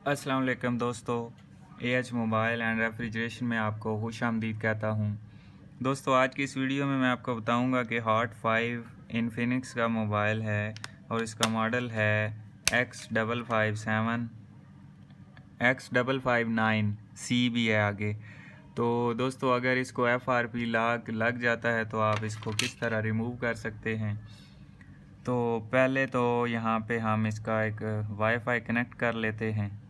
अस्सलाम वालेकुम दोस्तों, एएच मोबाइल एंड रेफ्रिजरेशन में आपको खुश आमदीद कहता हूँ। दोस्तों, आज की इस वीडियो में मैं आपको बताऊँगा कि हॉट 5 इन्फिनिक्स का मोबाइल है और इसका मॉडल है X557 X559C भी है आगे। तो दोस्तों, अगर इसको FRP लग जाता है तो आप इसको किस तरह रिमूव कर सकते हैं। तो पहले तो यहाँ पे हम इसका एक वाईफाई कनेक्ट कर लेते हैं।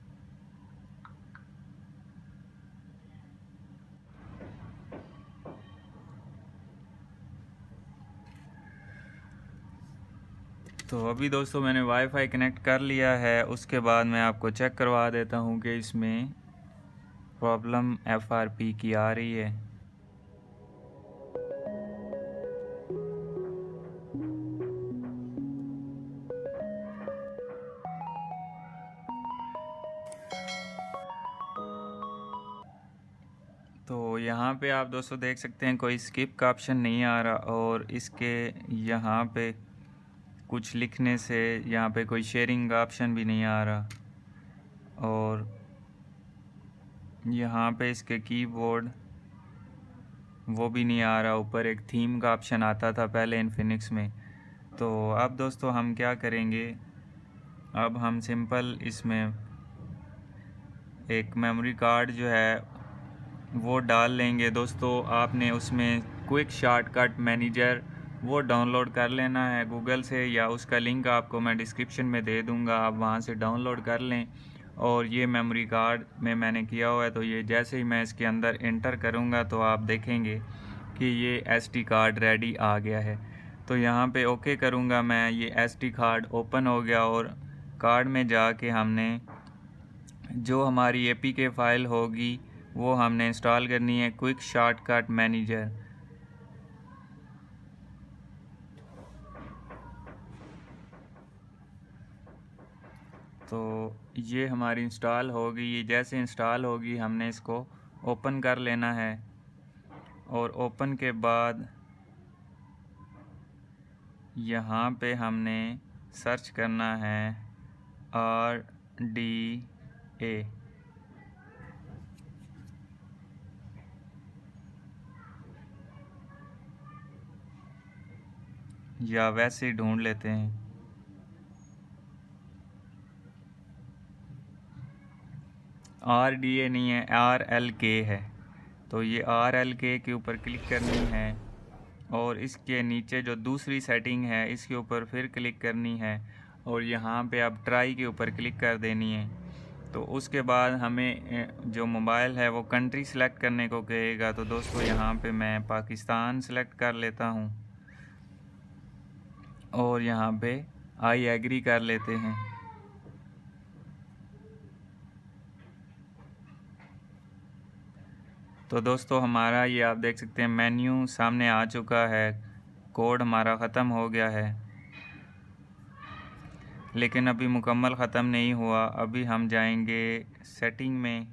तो अभी दोस्तों मैंने वाईफाई कनेक्ट कर लिया है। उसके बाद मैं आपको चेक करवा देता हूँ कि इसमें प्रॉब्लम FRP की आ रही है। तो यहाँ पे आप दोस्तों देख सकते हैं कोई स्किप का ऑप्शन नहीं आ रहा और इसके यहाँ पे कुछ लिखने से यहाँ पे कोई शेयरिंग का ऑप्शन भी नहीं आ रहा और यहाँ पे इसके कीबोर्ड वो भी नहीं आ रहा। ऊपर एक थीम का ऑप्शन आता था पहले इन्फिनिक्स में। तो अब दोस्तों हम क्या करेंगे, अब हम सिंपल इसमें एक मेमोरी कार्ड जो है वो डाल लेंगे। दोस्तों, आपने उसमें क्विक शॉर्टकट मैनेजर वो डाउनलोड कर लेना है गूगल से, या उसका लिंक आपको मैं डिस्क्रिप्शन में दे दूंगा, आप वहां से डाउनलोड कर लें। और ये मेमोरी कार्ड में मैंने किया हुआ है, तो ये जैसे ही मैं इसके अंदर इंटर करूंगा तो आप देखेंगे कि ये SD कार्ड रेडी आ गया है। तो यहाँ पे ओके करूँगा मैं, ये SD कार्ड ओपन हो गया और कार्ड में जाके हमने जो हमारी APK फ़ाइल होगी वो हमने इंस्टॉल करनी है, क्विक शॉर्टकट मैनेजर। तो ये हमारी इंस्टॉल होगी। ये जैसे इंस्टॉल होगी हमने इसको ओपन कर लेना है और ओपन के बाद यहाँ पे हमने सर्च करना है RDA। या वैसे ही ढूंढ लेते हैं। RDA नहीं है, RLK है। तो ये RLK के ऊपर क्लिक करनी है और इसके नीचे जो दूसरी सेटिंग है इसके ऊपर फिर क्लिक करनी है और यहाँ पे आप ट्राई के ऊपर क्लिक कर देनी है। तो उसके बाद हमें जो मोबाइल है वो कंट्री सेलेक्ट करने को कहेगा। तो दोस्तों यहाँ पे मैं पाकिस्तान सेलेक्ट कर लेता हूँ और यहाँ पे आई एग्री कर लेते हैं। तो दोस्तों हमारा ये आप देख सकते हैं मेन्यू सामने आ चुका है, कोड हमारा ख़त्म हो गया है, लेकिन अभी मुकम्मल ख़त्म नहीं हुआ। अभी हम जाएंगे सेटिंग में।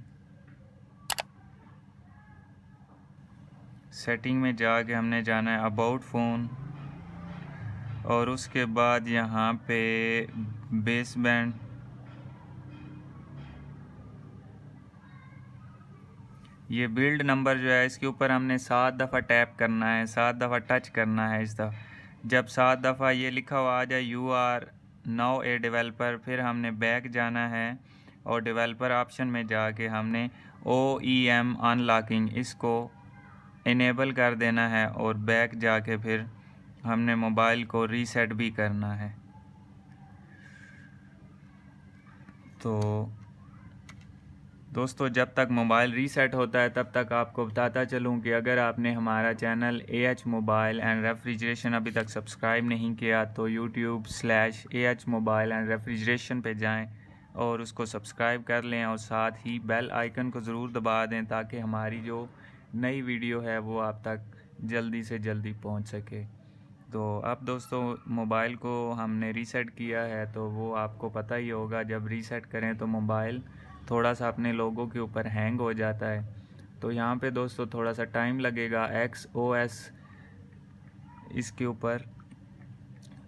सेटिंग में जाके हमने जाना है अबाउट फ़ोन और उसके बाद यहाँ पे बेसबैंड, ये बिल्ड नंबर जो है इसके ऊपर हमने 7 दफ़ा टैप करना है, 7 दफ़ा टच करना है इस दफ़ा। जब 7 दफ़ा ये लिखा हुआ आ जाए you are now a developer, फिर हमने बैक जाना है और डेवलपर ऑप्शन में जाके हमने OEM अनलॉकिंग इसको इनेबल कर देना है और बैक जाके फिर हमने मोबाइल को रीसेट भी करना है। तो दोस्तों, जब तक मोबाइल रीसेट होता है तब तक आपको बताता चलूं कि अगर आपने हमारा channel AH mobile and refrigeration अभी तक सब्सक्राइब नहीं किया तो YouTube/AH मोबाइल एंड रेफ्रिजरेशन पे जाएं और उसको सब्सक्राइब कर लें और साथ ही बेल आइकन को ज़रूर दबा दें ताकि हमारी जो नई वीडियो है वो आप तक जल्दी से जल्दी पहुंच सके। तो अब दोस्तों मोबाइल को हमने रीसेट किया है, तो वो आपको पता ही होगा जब रीसेट करें तो मोबाइल थोड़ा सा अपने लोगों के ऊपर हैंग हो जाता है। तो यहाँ पे दोस्तों थोड़ा सा टाइम लगेगा XOS इसके ऊपर,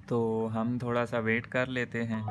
तो हम थोड़ा सा वेट कर लेते हैं।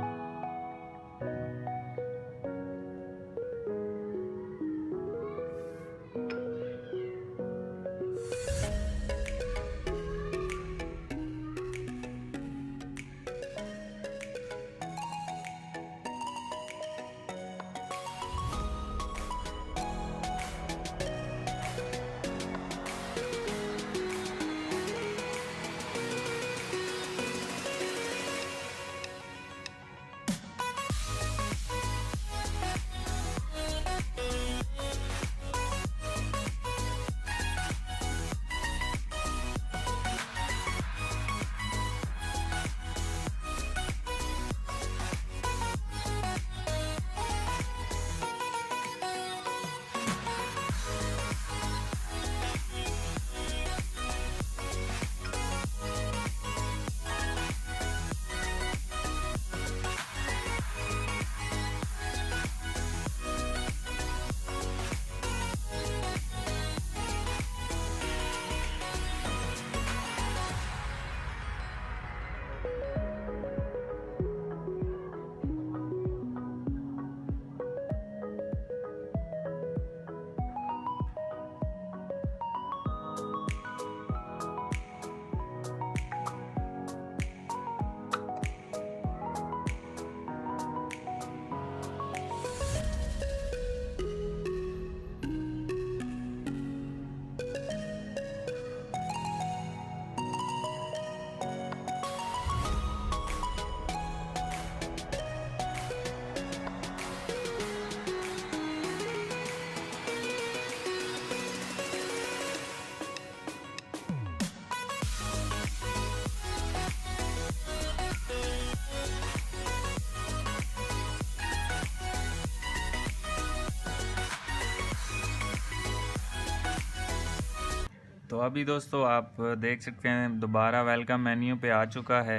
तो अभी दोस्तों आप देख सकते हैं दोबारा वेलकम मेन्यू पे आ चुका है।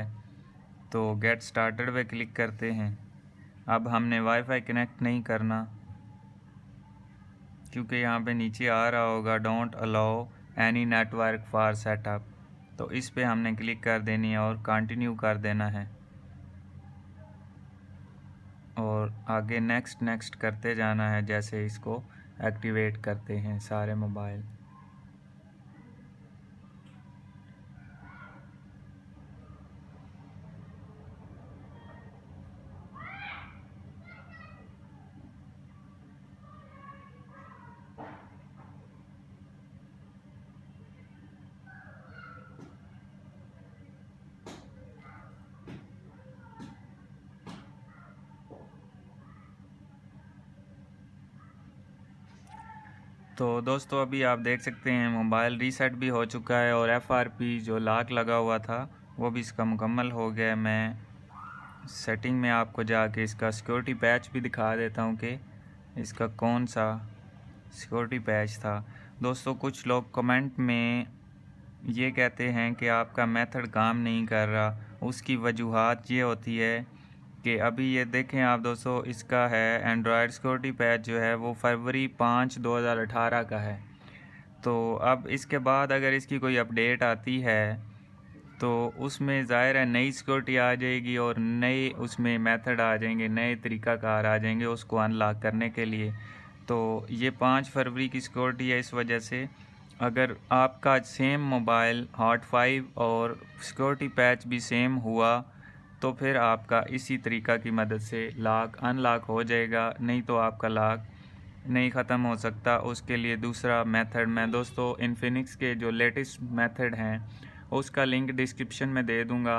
तो गेट स्टार्टेड पे क्लिक करते हैं। अब हमने वाईफाई कनेक्ट नहीं करना, क्योंकि यहाँ पे नीचे आ रहा होगा don't allow any network for setup. तो इस पे हमने क्लिक कर देनी है और कंटिन्यू कर देना है और आगे नेक्स्ट नेक्स्ट करते जाना है जैसे इसको एक्टिवेट करते हैं सारे मोबाइल। तो दोस्तों अभी आप देख सकते हैं मोबाइल रीसेट भी हो चुका है और FRP जो लॉक लगा हुआ था वो भी इसका मुकम्मल हो गया है। मैं सेटिंग में आपको जाके इसका सिक्योरिटी पैच भी दिखा देता हूँ कि इसका कौन सा सिक्योरिटी पैच था। दोस्तों कुछ लोग कमेंट में ये कहते हैं कि आपका मेथड काम नहीं कर रहा, उसकी वजूहात ये होती है कि अभी ये देखें आप दोस्तों, इसका है एंड्रॉयड सिक्योरिटी पैच जो है वो फरवरी 5 2018 का है। तो अब इसके बाद अगर इसकी कोई अपडेट आती है तो उसमें ज़ाहिर है नई सिक्योरिटी आ जाएगी और नए उसमें मेथड आ जाएंगे, नए तरीक़ाकार आ जाएंगे उसको अनलॉक करने के लिए। तो ये 5 फरवरी की सिक्योरिटी है, इस वजह से अगर आपका सेम मोबाइल हॉट 5 और सिक्योरिटी पैच भी सेम हुआ तो फिर आपका इसी तरीक़ा की मदद से लॉक अनलॉक हो जाएगा, नहीं तो आपका लॉक नहीं ख़त्म हो सकता। उसके लिए दूसरा मेथड मैं दोस्तों इन्फिनिक्स के जो लेटेस्ट मेथड हैं उसका लिंक डिस्क्रिप्शन में दे दूँगा,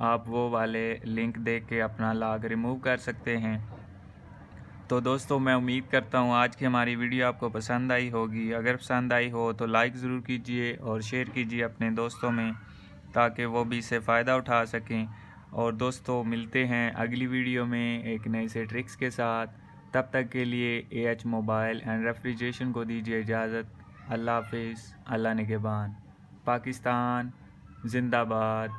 आप वो वाले लिंक देख के अपना लॉक रिमूव कर सकते हैं। तो दोस्तों मैं उम्मीद करता हूँ आज की हमारी वीडियो आपको पसंद आई होगी। अगर पसंद आई हो तो लाइक ज़रूर कीजिए और शेयर कीजिए अपने दोस्तों में, ताकि वो भी इससे फ़ायदा उठा सकें। और दोस्तों मिलते हैं अगली वीडियो में एक नए से ट्रिक्स के साथ। तब तक के लिए AH मोबाइल एंड रेफ्रिजरेशन को दीजिए इजाज़त। अल्लाह हाफिज़, अल्लाह निगहबान। पाकिस्तान जिंदाबाद।